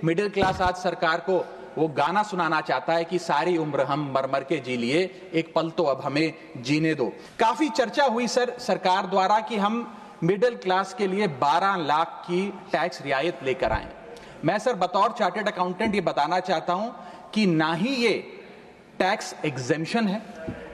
Middle class आज सरकार को वो गाना सुनाना चाहता है कि सारी उम्र हम मर मर के जी लिए, एक पल तो अब हमें जीने दो। काफी चर्चा हुई सर सरकार द्वारा कि हम मिडिल क्लास के लिए 12 लाख की टैक्स रियायत लेकर आए। मैं सर बतौर चार्टर्ड अकाउंटेंट ये बताना चाहता हूं कि ना ही ये टैक्स एग्जेम्पशन है,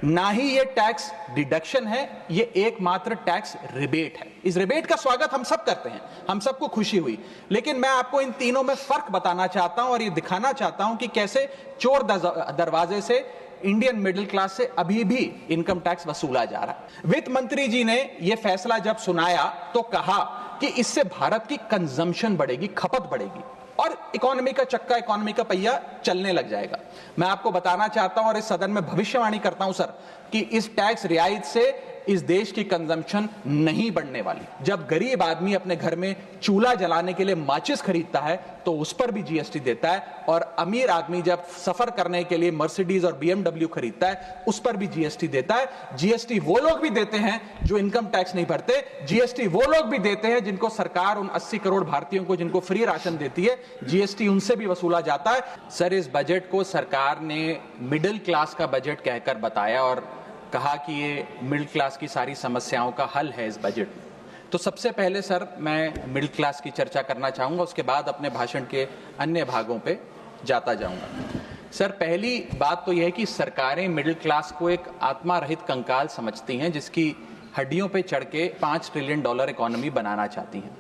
ना ही ये टैक्स डिडक्शन है, ये एकमात्र टैक्स रिबेट है। इस रिबेट का स्वागत हम सब करते हैं, हम सबको खुशी हुई, लेकिन मैं आपको इन तीनों में फर्क बताना चाहता हूं और ये दिखाना चाहता हूं कि कैसे चोर दरवाजे से इंडियन मिडिल क्लास से अभी भी इनकम टैक्स वसूला जा रहा है। वित्त मंत्री जी ने यह फैसला जब सुनाया तो कहा कि इससे भारत की कंजम्पशन बढ़ेगी, खपत बढ़ेगी और इकोनॉमी का चक्का, इकोनॉमी का पहिया चलने लग जाएगा। मैं आपको बताना चाहता हूं और इस सदन में भविष्यवाणी करता हूं सर कि इस टैक्स रियायत से इस देश की कंजम्पशन नहीं बढ़ने वाली। जब गरीब आदमी अपने घर में चूल्हा जलाने के लिए माचिस खरीदता है तो उस पर भी जीएसटी देता है, और अमीर आदमी जब सफर करने के लिए मर्सिडीज और बीएमडब्ल्यू खरीदता है उस पर भी जीएसटी देता है। जीएसटी वो लोग भी देते हैं जो इनकम टैक्स नहीं भरते, जीएसटी वो लोग भी देते हैं जिनको सरकार उन 80 करोड़ भारतीयों को जिनको फ्री राशन देती है, जीएसटी उनसे भी वसूला जाता है। सर इस बजट को सरकार ने मिडिल क्लास का बजट कहकर बताया और कहा कि ये मिडिल क्लास की सारी समस्याओं का हल है इस बजट में। तो सबसे पहले सर मैं मिडिल क्लास की चर्चा करना चाहूँगा, उसके बाद अपने भाषण के अन्य भागों पे जाता जाऊँगा। सर पहली बात तो यह है कि सरकारें मिडिल क्लास को एक आत्मा रहित कंकाल समझती हैं जिसकी हड्डियों पे चढ़ के $5 ट्रिलियन इकोनॉमी बनाना चाहती हैं।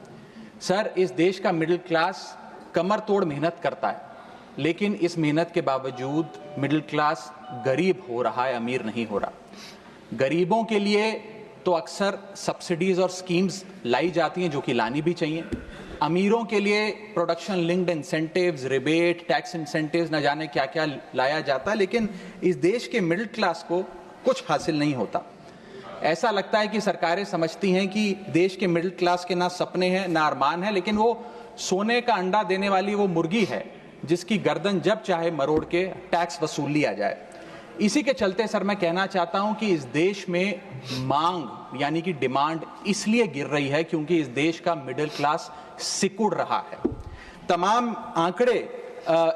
सर इस देश का मिडिल क्लास कमर तोड़ मेहनत करता है, लेकिन इस मेहनत के बावजूद मिडिल क्लास गरीब हो रहा है, अमीर नहीं हो रहा। गरीबों के लिए तो अक्सर सब्सिडीज और स्कीम्स लाई जाती हैं जो कि लानी भी चाहिए। अमीरों के लिए production linked incentives, rebate, tax incentives, न जाने क्या क्या लाया जाता है, लेकिन इस देश के मिडिल क्लास को कुछ हासिल नहीं होता। ऐसा लगता है कि सरकारें समझती हैं कि देश के मिडिल क्लास के ना सपने हैं ना अरमान है, लेकिन वो सोने का अंडा देने वाली वो मुर्गी है जिसकी गर्दन जब चाहे मरोड़ के टैक्स वसूल लिया जाए। इसी के चलते सर मैं कहना चाहता हूं कि इस देश में मांग यानी कि डिमांड इसलिए गिर रही है क्योंकि इस देश का मिडिल क्लास सिकुड़ रहा है। तमाम आंकड़े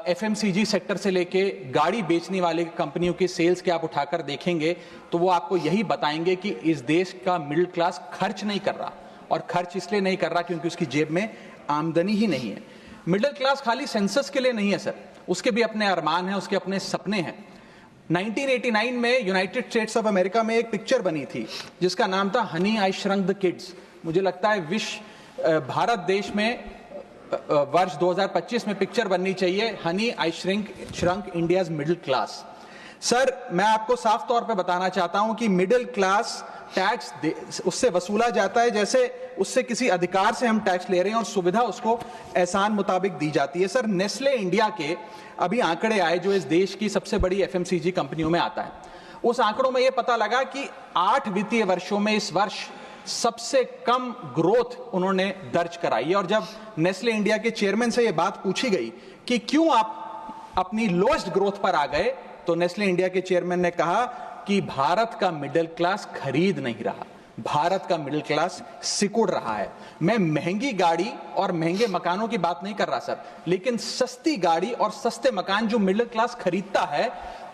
एफएमसीजी सेक्टर से लेके गाड़ी बेचने वाले कंपनियों की सेल्स के आप उठाकर देखेंगे तो वो आपको यही बताएंगे कि इस देश का मिडिल क्लास खर्च नहीं कर रहा, और खर्च इसलिए नहीं कर रहा क्योंकि उसकी जेब में आमदनी ही नहीं है। मिडिल क्लास खाली सेंसस के लिए नहीं है सर, उसके भी अपने अरमान हैं, उसके अपने सपने हैं। 1989 में यूनाइटेड स्टेट्स ऑफ अमेरिका में एक पिक्चर बनी थी जिसका नाम था Honey I shrunk the kids. मुझे लगता है भारत देश में वर्ष 2025 में पिक्चर बननी चाहिए honey I shrunk India's middle class. Sir मैं आपको साफ तौर पे बताना चाहता हूं कि मिडिल क्लास टैक्स उससे वसूला जाता है जैसे उससे किसी अधिकार से हम टैक्स ले रहे हैं और सुविधा उसको एहसान मुताबिक दी जाती है। सर नेस्ले इंडिया के अभी आंकड़े आए जो इस देश की सबसे बड़ी एफएमसीजी कंपनियों में आता है। उस आंकड़ों में यह पता लगा कि 8 वित्तीय वर्षों में इस वर्ष सबसे कम ग्रोथ उन्होंने दर्ज कराई है। और जब नेस्ले इंडिया के चेयरमैन से यह बात पूछी गई कि क्यों आप अपनी लोएस्ट ग्रोथ पर आ गए, तो नेस्ले इंडिया के चेयरमैन ने कहा कि भारत का मिडिल क्लास खरीद नहीं रहा, भारत का मिडिल क्लास सिकुड़ रहा है। मैं महंगी गाड़ी और महंगे मकानों की बात नहीं कर रहा सर, लेकिन सस्ती गाड़ी और सस्ते मकान जो मिडिल क्लास खरीदता है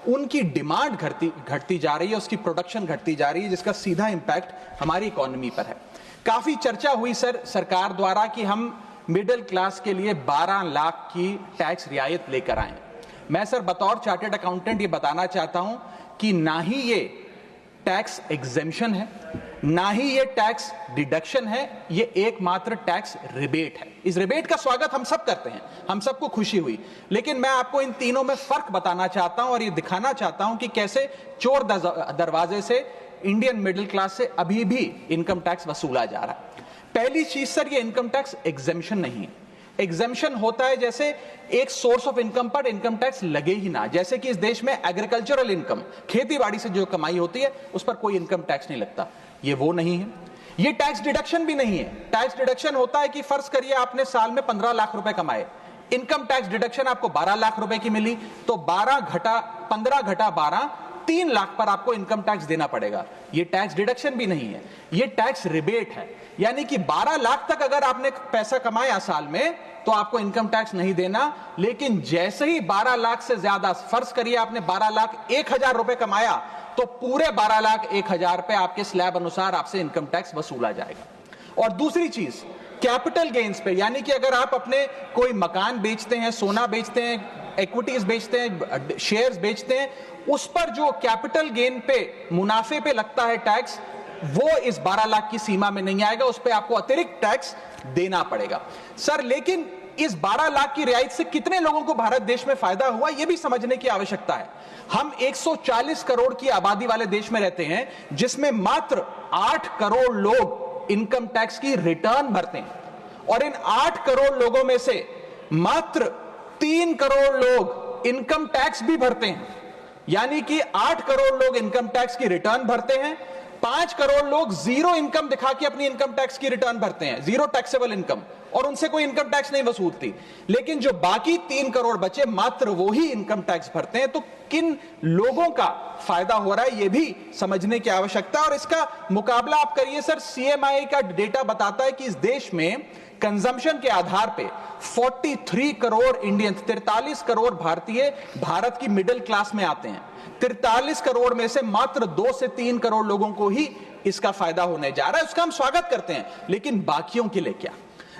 उनकी डिमांड घटती जा रही है, उसकी प्रोडक्शन घटती जा रही है, जिसका सीधा इंपैक्ट हमारी इकोनॉमी पर है। काफी चर्चा हुई सर सरकार द्वारा कि हम मिडिल क्लास के लिए 12 लाख की टैक्स रियायत लेकर आए। मैं सर बतौर चार्टर्ड अकाउंटेंट ये बताना चाहता हूं कि ना ही ये टैक्स एग्जेम्पशन है, ना ही ये टैक्स डिडक्शन है, ये एकमात्र टैक्स रिबेट है। इस रिबेट का स्वागत हम सब करते हैं, हम सबको खुशी हुई, लेकिन मैं आपको इन तीनों में फर्क बताना चाहता हूं और ये दिखाना चाहता हूं कि कैसे चोर दरवाजे से इंडियन मिडिल क्लास से अभी भी इनकम टैक्स वसूला जा रहा है। पहली चीज सर ये इनकम टैक्स एग्जेम्पशन नहीं है। एग्जेम्पशन होता है जैसे एक सोर्स ऑफ इनकम पर इनकम टैक्स लगे ही ना, जैसे कि इस देश में एग्रीकल्चरल इनकम, खेती बाड़ी से जो कमाई होती है उस पर कोई इनकम टैक्स नहीं लगता। ये वो नहीं है। ये टैक्स डिडक्शन भी नहीं है। टैक्स डिडक्शन होता है कि फर्ज करिए आपने साल में 15 लाख रुपए कमाए, इनकम टैक्स डिडक्शन आपको 12 लाख रुपए की मिली, तो 15 घटा 12 3 लाख पर आपको इनकम टैक्स देना पड़ेगा। ये टैक्स डिडक्शन भी नहीं है, ये टैक्स रिबेट है। यानी कि 12 लाख तक अगर आपने पैसा कमाया साल में तो आपको इनकम टैक्स नहीं देना, लेकिन जैसे ही 12 लाख से ज्यादा, फर्ज करिए आपने 12 लाख 1,000 रुपए कमाया, तो पूरे 12 लाख 1,000 पे आपके स्लैब अनुसार आपसे इनकम टैक्स वसूला जाएगा। और दूसरी चीज, कैपिटल गेन्स पे, यानी कि अगर आप अपने कोई मकान बेचते हैं, सोना बेचते हैं, इक्विटीज बेचते हैं, शेयर्स बेचते हैं, उस पर जो कैपिटल गेन पे, मुनाफे पे लगता है टैक्स, वो इस 12 लाख की सीमा में नहीं आएगा, उस पर आपको अतिरिक्त टैक्स देना पड़ेगा। सर लेकिन इस 12 लाख की रियायत से कितने लोगों को भारत देश में फायदा हुआ, यह भी समझने की आवश्यकता है। हम 140 करोड़ की आबादी वाले देश में रहते हैं, जिसमें मात्र 8 करोड़ लोग इनकम टैक्स की रिटर्न भरते हैं, और इन 8 करोड़ लोगों में से मात्र 3 करोड़ लोग इनकम टैक्स भी भरते हैं। यानी कि 8 करोड़ लोग इनकम टैक्स की रिटर्न भरते हैं, 5 करोड़ लोग जीरो इनकम दिखा के अपनी इनकम टैक्स की रिटर्न भरते हैं, जीरो टैक्सेबल इनकम, और उनसे कोई इनकम टैक्स नहीं वसूलती। लेकिन जो बाकी 3 करोड़ बचे, मात्र वो ही इनकम टैक्स भरते हैं। तो किन लोगों का फायदा हो रहा है, यह भी समझने की आवश्यकता है। और इसका मुकाबला आप करिए सर, सीएमआई का डेटा बताता है कि इस देश में कंजम्पशन के आधार पे 43 करोड़ इंडियन, 43 करोड़ भारतीय भारत की मिडिल क्लास में आते हैं। 43 करोड़ में से मात्र 2 से 3 करोड़ लोगों को ही इसका फायदा होने जा रहा है। उसका हम स्वागत करते हैं, लेकिन बाकियों के लिए क्या?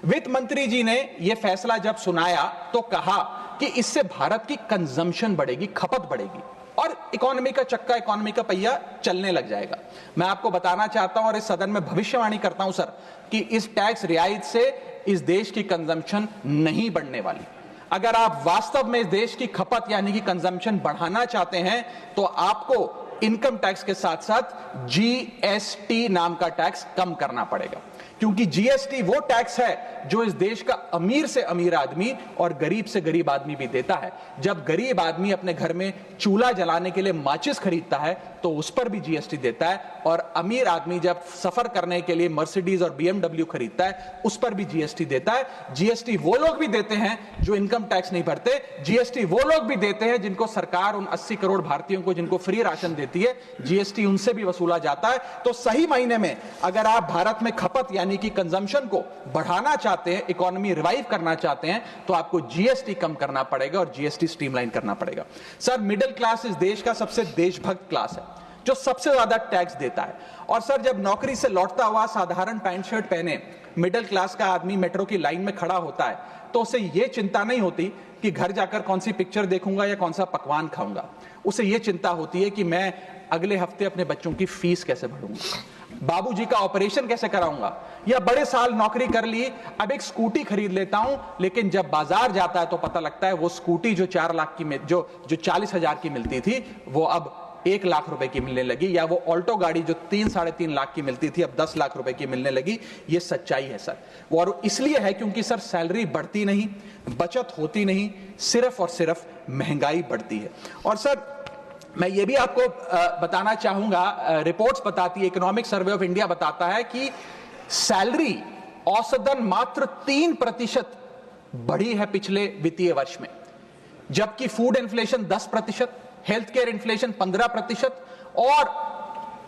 वित्त मंत्री जी ने यह फैसला जब सुनाया तो कहा कि इससे भारत की कंजम्पशन बढ़ेगी, खपत बढ़ेगी, और इकोनॉमी का चक्का, इकोनॉमी का पहिया चलने लग जाएगा। मैं आपको बताना चाहता हूं और इस सदन में भविष्यवाणी करता हूं सर, कि इस टैक्स रियायत से इस देश की कंजम्पशन नहीं बढ़ने वाली। अगर आप वास्तव में इस देश की खपत यानी कि कंजम्पशन बढ़ाना चाहते हैं, तो आपको इनकम टैक्स के साथ साथ जीएसटी नाम का टैक्स कम करना पड़ेगा, क्योंकि जीएसटी वो टैक्स है जो इस देश का अमीर से अमीर आदमी और गरीब से गरीब आदमी भी देता है। जब गरीब आदमी अपने घर में चूल्हा जलाने के लिए माचिस खरीदता है तो उस पर भी जीएसटी देता है, और अमीर आदमी जब सफर करने के लिए मर्सिडीज और बीएमडब्ल्यू खरीदता है उस पर भी जीएसटी देता है। जीएसटी वो लोग भी देते हैं जो इनकम टैक्स नहीं भरते, जीएसटी वो लोग भी देते हैं जिनको सरकार, उन 80 करोड़ भारतीयों को जिनको फ्री राशन देती है, जीएसटी उनसे भी वसूला जाता है। तो सही मायने में अगर आप भारत में खपत यानी कि कंजम्पशन को बढ़ाना चाहते हैं, इकोनॉमी रिवाइव करना चाहते हैं, तो आपको जीएसटी कम करना पड़ेगा और जीएसटी स्ट्रीमलाइन करना पड़ेगा। सर मिडिल क्लास इस देश का सबसे देशभक्त क्लास है, जो सबसे ज्यादा टैक्स देता है। और सर जब नौकरी से लौटता हुआ साधारण पैंट शर्ट पहने मिडिल क्लास का आदमी मेट्रो की लाइन में खड़ा होता है, तो उसे यह चिंता नहीं होती कि घर जाकर कौन सी पिक्चर देखूंगा या कौन सा पकवान खाऊंगा। उसे यह चिंता होती है कि मैं अगले हफ्ते अपने बच्चों की फीस कैसे भरूंगा, बाबूजी का ऑपरेशन कैसे कराऊंगा, या बड़े साल नौकरी कर ली, अब एक स्कूटी खरीद लेता हूं। लेकिन जब बाजार जाता है तो पता लगता है वो स्कूटी जो 4 लाख की, जो 40,000 की मिलती थी, वो अब 1 लाख रुपए की मिलने लगी, या वो ऑल्टो गाड़ी जो 3-3.5 लाख की मिलती थी अब 10 लाख रुपए की मिलने लगी। ये सच्चाई है सर, और इसलिए है क्योंकि सर सैलरी बढ़ती नहीं, बचत होती नहीं, सिर्फ और सिर्फ महंगाई बढ़ती है। और सर मैं ये भी आपको बताना चाहूंगा, रिपोर्ट्स बताती है, इकोनॉमिक सर्वे ऑफ इंडिया बताता है कि सैलरी औसतन मात्र 3% बढ़ी है पिछले वित्तीय वर्ष में, जबकि food inflation 10%, health care inflation 15%, और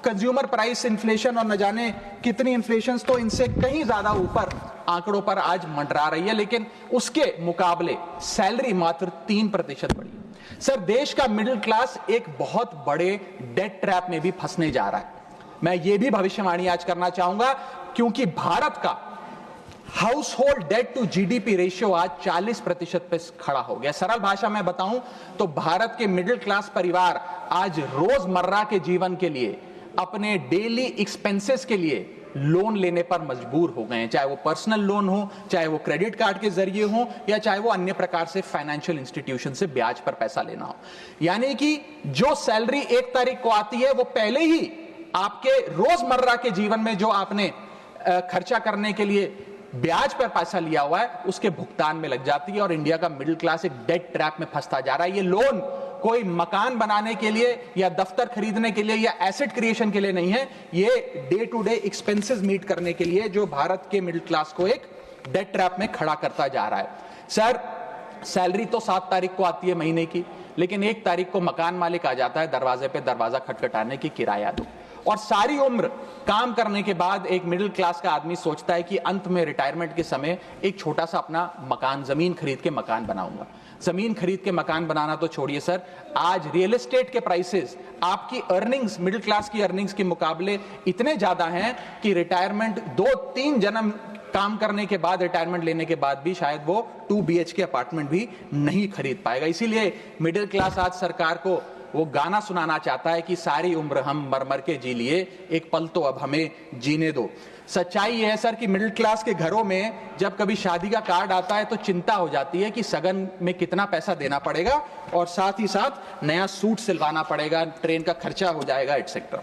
कंज्यूमर प्राइस इन्फ्लेशन और न जाने कितनी इन्फ्लेशन तो इनसे कहीं ज्यादा ऊपर आंकड़ों पर आज मंडरा रही है। लेकिन उसके मुकाबले सैलरी मात्र 3% बढ़ी। सर देश का मिडिल क्लास एक बहुत बड़े डेट ट्रैप में भी फंसने जा रहा है। मैं ये भी भविष्यवाणी आज करना चाहूंगा, क्योंकि भारत का household debt to GDP ratio आज 40% पे खड़ा हो गया। सरल भाषा में बताऊं तो भारत के मिडिल क्लास परिवार आज रोजमर्रा के जीवन के लिए, अपने डेली एक्सपेंसेस के लिए लोन लेने पर मजबूर हो गए हैं, चाहे वो पर्सनल लोन हो, चाहे वो क्रेडिट कार्ड के जरिए हो, या चाहे वो अन्य प्रकार से फाइनेंशियल इंस्टीट्यूशन से ब्याज पर पैसा लेना हो। यानी कि जो सैलरी 1 तारीख को आती है, वो पहले ही आपके रोजमर्रा के जीवन में जो आपने खर्चा करने के लिए ब्याज पर पैसा लिया हुआ है, उसके भुगतान में लग जाती है, और इंडिया का मिडिल क्लास एक डेट ट्रैप में फंसता जा रहा है। ये लोन कोई मकान बनाने के लिए या दफ्तर खरीदने के लिए या एसेट क्रिएशन के लिए नहीं है, ये day to day expenses meet करने के लिए, जो भारत के मिडिल क्लास को एक डेट ट्रैप में खड़ा करता जा रहा है। सर सैलरी तो 7 तारीख को आती है महीने की, लेकिन 1 तारीख को मकान मालिक आ जाता है दरवाजे पे दरवाजा खटखटाने की किराया दो। और सारी उम्र काम करने के बाद एक मिडिल क्लास का आदमी सोचता है कि अंत में रिटायरमेंट के समय एक छोटा सा अपना मकान, जमीन खरीद के मकान बनाऊंगा। जमीन खरीद के मकान बनाना तो छोड़िए सर, आज रियल एस्टेट के प्राइसेस, आपकी अर्निंग्स, मिडिल क्लास की अर्निंग्स के मुकाबले इतने ज्यादा हैं कि रिटायरमेंट 2-3 जन्म काम करने के बाद, रिटायरमेंट लेने के बाद भी शायद वो 2 BHK अपार्टमेंट भी नहीं खरीद पाएगा। इसीलिए मिडिल क्लास आज सरकार को वो गाना सुनाना चाहता है कि सारी उम्र हम मर मर के जी लिए, एक पल तो अब हमें जीने दो। सच्चाई यह है सर कि मिडिल क्लास के घरों में जब कभी शादी का कार्ड आता है तो चिंता हो जाती है कि सगन में कितना पैसा देना पड़ेगा और साथ ही साथ नया सूट सिलवाना पड़ेगा, ट्रेन का खर्चा हो जाएगा, एटसेट्रा।